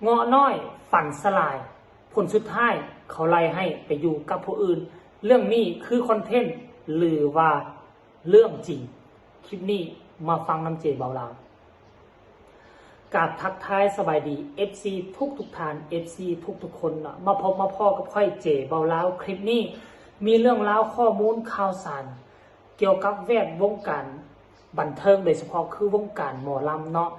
เงาะน้อยฝันสลายผลสุดท้ายเขาไล่ให้ไปอยู่กับผู้อื่นเรื่องนี้คือคอนเทนต์หรือว่าเรื่องจริงคลิปนี้มาฟังน้ำเจเบาลาวกราบทักทายสบายดี FC ทุกท่าน FC ทุกคนมาพบมาพ่อกับค่อยเจเบาลาวคลิปนี้มีเรื่องราวข้อมูลข่าวสารเกี่ยวกับแวดวงการบันเทิงโดยเฉพาะคือวงการหมอลำเนาะ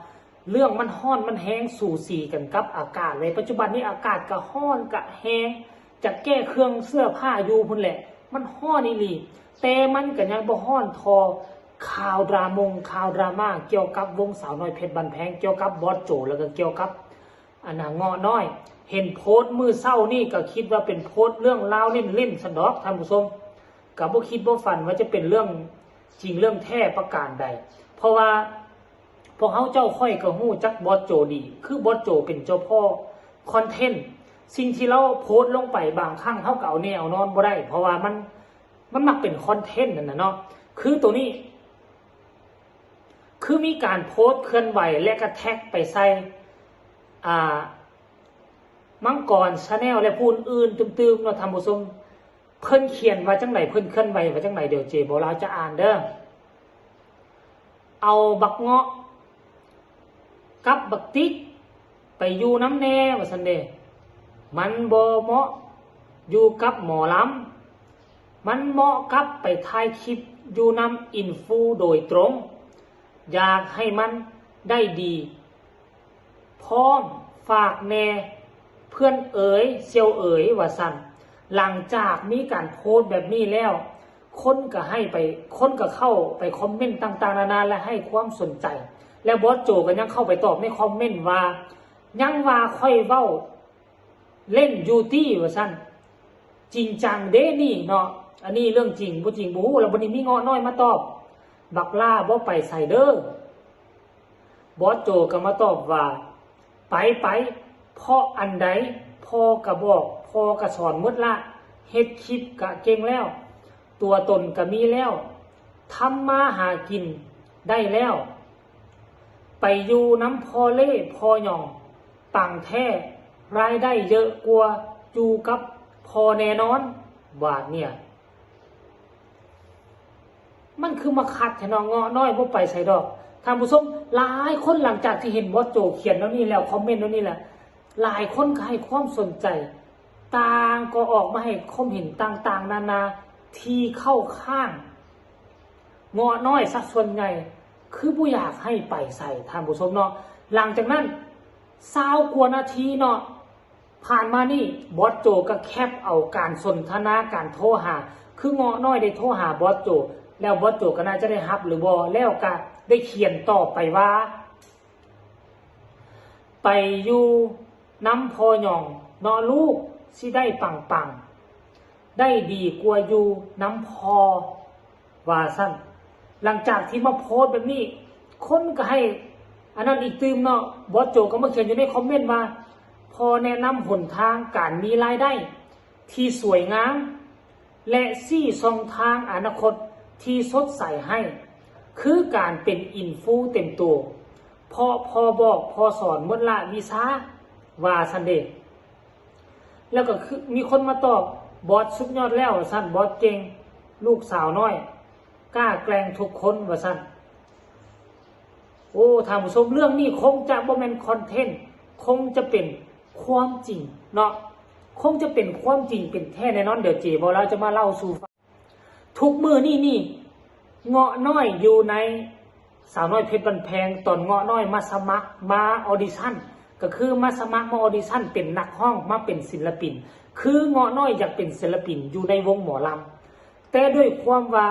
เรื่องมันฮ้อนมันแห้งสู่สีกันกับอากาศเลยปัจจุบันนี้อากาศก็ฮ้อนก็แห้งจะแก้เครื่องเสื้อผ้าอยู่พุ่นแหละมันฮ้อนอีหลีแต่มันก็ยังบ่ฮ้อนทอข่าวดราม่าเกี่ยวกับวงสาวน้อยเพชรบันแพงเกี่ยวกับบอสโจแล้วก็เกี่ยวกับเงาะน้อยเห็นโพสต์มือเศร้านี่ก็คิดว่าเป็นโพสต์เรื่องราวเล่นสนอกท่านผู้ชมก็บ่คิดบ่ฝันว่าจะเป็นเรื่องจริงเรื่องแท้ประการใดเพราะว่าพวกเขาเจ้าค่อยก็ฮู้จักบอสโจดีคือบอสโจเป็นเจ้าพ่อคอนเทนต์สิ่งที่เราโพสต์ลงไปบางครั้งเขาก็เอาแนวนอนบ่ได้เพราะว่ามันมักเป็นคอนเทนต์นั่นน่ะเนาะคือตัวนี้คือมีการโพสต์เคลื่อนไหวและก็แท็กไปใส่มังกรชาแนลและผู้อื่นตึมๆเนาะท่านผู้ชมเพิ่นเขียนว่าจังไหนเพิ่นเคลื่อนไหวว่าจังไหนเดี๋ยวเจบ่ลาวจะอ่านเด้อเอาบักเงาะกับบักติ๊กไปอยู่น้ำแน่ว่าซั่นเด้มันบ่เหมาะอยู่กับหมอลำมันเหมาะกับไปถ่ายคลิปอยู่นำอินฟูโดยตรงอยากให้มันได้ดีพร้อมฝากแน่เพื่อนเอ๋ยเซียวเอ๋ยว่าซั่นหลังจากมีการโพสต์แบบนี้แล้วคนก็เข้าไปคอมเมนต์ต่างๆนานาและให้ความสนใจแล้วบอสโจก็ยังเข้าไปตอบในคอมเมนต์ว่ายังว่าค่อยเว้าเล่นยูตี้ว่าซั่นจริงจังเด้นี่เนาะอันนี้เรื่องจริงบ่จริงบ่ฮู้แล้วบัดนี้มีเงาะน้อยมาตอบบักล่าบ่ไปใส่เด้อบอสโจก็มาตอบว่าไปเพราะอันใดพ่อก็บอกพ่อก็สอนหมดละเฮ็ดคลิปก็เก่งแล้วตัวตนก็มีแล้วทำมาหากินได้แล้วไปอยู่น้ำพอเล่พอหย่องปังแท้รายได้เยอะกว่าอยู่กับพอแน่นอนบาทเนี่ยมันคือมาขัดแทนเงาะน้อยบ่ไปใส่ดอกท่านผู้ชมหลายคนหลังจากที่เห็นบอสโจเขียนแล้วนี่แล้วคอมเมนต์แล้วนี่แหละหลายคนก็ให้ความสนใจต่างก็ออกมาให้ความเห็นต่างๆนานาที่เข้าข้างเงาะน้อยสักส่วนใหญ่คือบ่อยากให้ไปใส่ท่านผู้ชมเนาะหลังจากนั้น20 กว่านาทีเนาะผ่านมานี่บอสโจก็แคปเอาการสนทนาการโทรหาคือเงาะน้อยได้โทรหาบอสโจแล้วบอสโจก็น่าจะได้รับหรือบ่แล้วก็ได้เขียนต่อไปว่าไปอยู่น้ำพอหย่องเนาะลูกสิได้ปังได้ดีกว่าอยู่น้ำพอว่าสั้นหลังจากที่มาโพสต์แบบนี้คนก็ให้อันนั้นอีกตืมเนาะบอสโจก็มาเขียนอยู่ในคอมเมนต์ว่าพอแนะนำหนทางการมีรายได้ที่สวยงามและซี่ช่องทางอนาคตที่สดใสให้คือการเป็นอินฟูเต็มตัวพอบอกพอสอนหมดละวิชาว่าซันเดย์แล้วก็คือมีคนมาตอบบอสสุดยอดแล้วว่าซั่นบอสเก่งลูกสาวน้อยกล้าแกล้งทุกคนว่าซั่นโอ้ท่านผู้ชมเรื่องนี้คงจะบ่แม่นคอนเทนต์คงจะเป็นความจริงเนาะคงจะเป็นความจริงเป็นแท้แน่นอนเดี๋ยวเจบ่เราจะมาเล่าสู่ฟังทุกมื้อนี่เงาะน้อยอยู่ในสาวน้อยเพชรบันแพงตอนเงาะน้อยมาสมัครมาออดิชั่นก็คือมาสมัครมาออดิชั่นเป็นนักร้องมาเป็นศิลปินคือเงาะน้อยอยากเป็นศิลปินอยู่ในวงหมอลำแต่ด้วยความว่า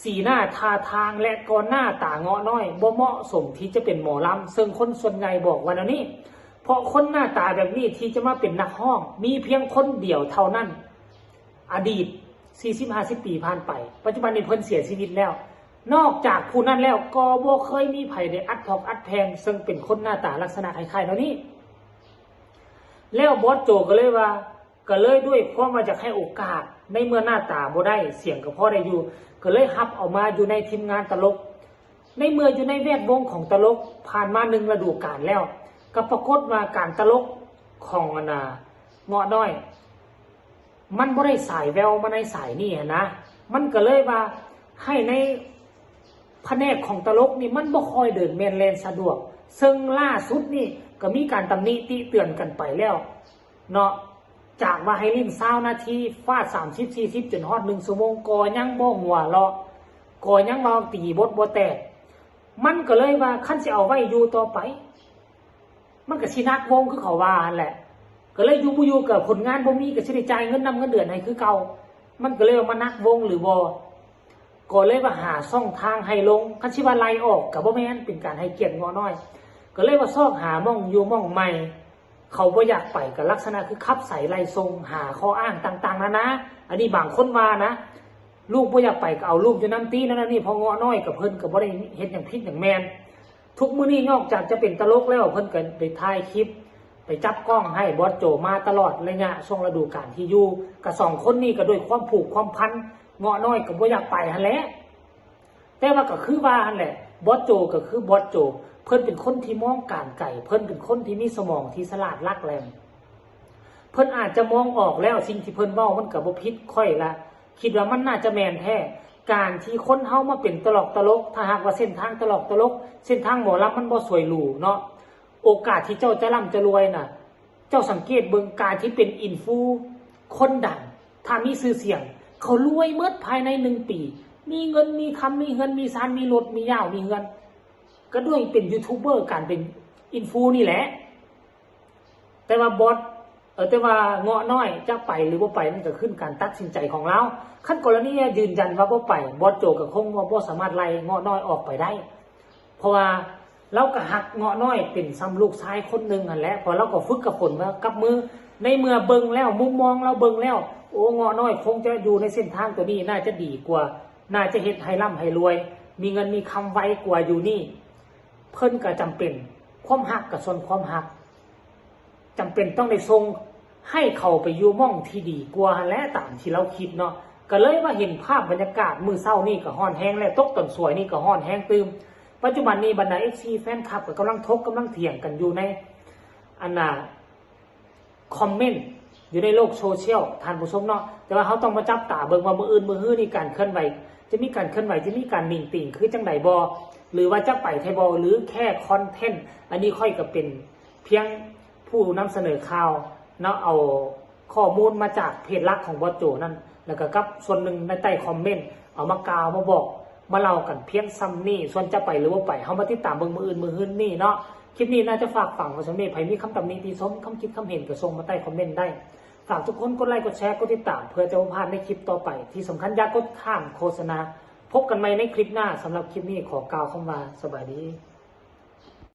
สีหน้าท่าทางและก็หน้าตาเงาะน้อยบ่เหมาะสมที่จะเป็นหมอลำซึ่งคนส่วนใหญ่บอกว่าแล้วนี่เพราะคนหน้าตาแบบนี้ที่จะมาเป็นนักร้องมีเพียงคนเดียวเท่านั้นอดีต40-50 ปีผ่านไปปัจจุบันนี้เพิ่นเสียชีวิตแล้วนอกจากผู้นั้นแล้วก็บ่เคยมีไผได้อัดพอกอัดแพงซึ่งเป็นคนหน้าตาลักษณะคล้ายๆเนาะนี่แล้วบอสโจก็เลยด้วยความว่าจะให้โอกาสในเมื่อหน้าตาบ่ได้เสียงก็พอได้อยู่ก็เลยรับเอามาอยู่ในทีมงานตลกในเมื่ออยู่ในแวดวงของตลกผ่านมา1 ฤดูกาลแล้วก็ปรากฏว่าการตลก ของเงาะน้อยมันบ่ได้สายแววมาในสายนี่นะมันก็เลยว่าให้ในแผนกของตลกนี่มันบ่ค่อยเดินแม่นแลนสะดวกซึ่งล่าสุดนี่ก็มีการตำหนิติเตือนกันไปแล้วเนาะจากว่าให้ลิ้น20 นาทีฟาด30-40จนฮอด1 ชั่วโมงก็ยังบ่หัวเราะก็ยังมาตีบทบ่แตกมันก็เลยว่าคันสิเอาไว้อยู่ต่อไปมันก็สินักวงคือเขาว่าหั่นแหละก็เลยอยู่บ่อยู่กับผลงานบ่มีก็สิได้จ่ายเงินนำเงินเดือนให้คือเก่ามันก็เลยมานักวงหรือบ่ก็เลยว่าหาช่องทางให้ลงคันสิว่าไล่ออกก็บ่แม่นเป็นการให้เกียรติงอน้อยก็เลยว่าซอกหาม่องอยู่ม่องใหม่เขาบ่อยากไปกับลักษณะคือขับใส่ไล่ทรงหาข้ออ้างต่างๆนะอันนี้บางคนว่านะลูกบ่อยากไปก็เอาลูกอยู่น้ำตีนั่นนี่พองอน้อยกับเพิ่นก็บ่ได้เฮ็ดอย่างผิดอย่างแม่นทุกมื้อนี้นอกจากจะเป็นตลกแล้วเพิ่นก็ไปถ่ายคลิปไปจับกล้องให้บอสโจมาตลอดระยะช่วงฤดูกาลที่อยู่กับ2 คนนี้ก็ด้วยความผูกความพันเงาะน้อยก็บ่อยากไปหั่นแหละแต่ว่าก็คือว่าหั่นแหละบอสโจก็คือบอสโจเพิ่นเป็นคนที่มองการไกลเพิ่นเป็นคนที่มีสมองที่ฉลาดลักแหลมเพิ่นอาจจะมองออกแล้วสิ่งที่เพิ่นเว้ามันก็บ่ผิดค่อยละคิดว่ามันน่าจะแม่นแท้การที่คนเฮามาเป็นตลกถ้าหากว่าเส้นทางตลกเส้นทางหมอลำมันบ่สวยหรูเนาะโอกาสที่เจ้าจะร่ำจะรวยน่ะเจ้าสังเกตเบิ่งการที่เป็นอินฟูคนดังถ้ามีชื่อเสียงเขารวยเมิดภายใน1 ปีมีเงินมีคำมีเงินมีซานมีรถมียาวมีเงินก็ด้วยเป็นยูทูบเบอร์การเป็นอินฟูนี่แหละแต่ว่าบอสแต่ว่าเงาะน้อยจะไปหรือบ่ไปนั่นก็ขึ้นการตัดสินใจของเราขั้นกรณียืนยันว่าบ่ไปบอสโจก็คงว่าบ่สามารถไล่เงาะน้อยออกไปได้เพราะว่าเราก็หักเงาะน้อยเป็นซ้ำลูกชายคนหนึ่งนั่นแหละพอเราก็ฝึกกับฝนว่ากับมือในเมื่อเบิ่งแล้วมุมมองเราเบิ่งแล้วโอ้เงาะน้อยคงจะอยู่ในเส้นทางตัวนี้น่าจะดีกว่าน่าจะเฮ็ดให้ร่ำให้รวยมีเงินมีคำไว้กว่าอยู่นี่เพิ่นก็จำเป็นความหักกับส่วนความหักจำเป็นต้องได้ทรงให้เขาไปอยู่ม่องที่ดีกว่าและตามที่เราคิดเนาะก็เลยมาเห็นภาพบรรยากาศมื้อเช้านี่ก็ฮ้อนแฮงและตกต้นสวยนี่ก็ฮ้อนแฮงตืมปัจจุบันนี้บรรดา FC แฟนคลับก็กำลังเถียงกันอยู่ในคอมเมนต์อยู่ในโลกโซเชียลท่านผู้ชมเนาะแต่ว่าเขาต้องมาจับตาเบิ่งว่ามื้ออื่นมื้อฮื้อนี่การเคลื่อนไหวจะมีการเคลื่อนไหวจะมีการนิ่งติ่งคือจังไดบ่หรือว่าจะไปไทยบ่หรือแค่คอนเทนต์อันนี้ค่อยก็เป็นเพียงผู้นำเสนอข่าวเนาะเอาข้อมูลมาจากเพจหลักของบอสโจนั่นแล้วก็กับส่วนหนึ่งในใต้คอมเมนต์เอามากล่าวมาบอกมาเล่ากันเพียงซ้ำนี่ส่วนจะไปหรือว่าไปเฮามาติดตามเบิ่งมื้ออื่นมื้อฮื้อนี่เนาะคลิปนี้น่าจะฝากฝังไว้สำหรับใครมีคำตำหนิติชมคำคิดคำเห็นก็ส่งมาใต้คอมเมนต์ได้ฝากทุกคนกดไลค์กดแชร์กดติดตามเพื่อจะไม่พลาดในคลิปต่อไปที่สำคัญอย่ากดข้ามโฆษณาพบกันใหม่ในคลิปหน้าสำหรับคลิปนี้ขอกล่าวคำว่าสบายดี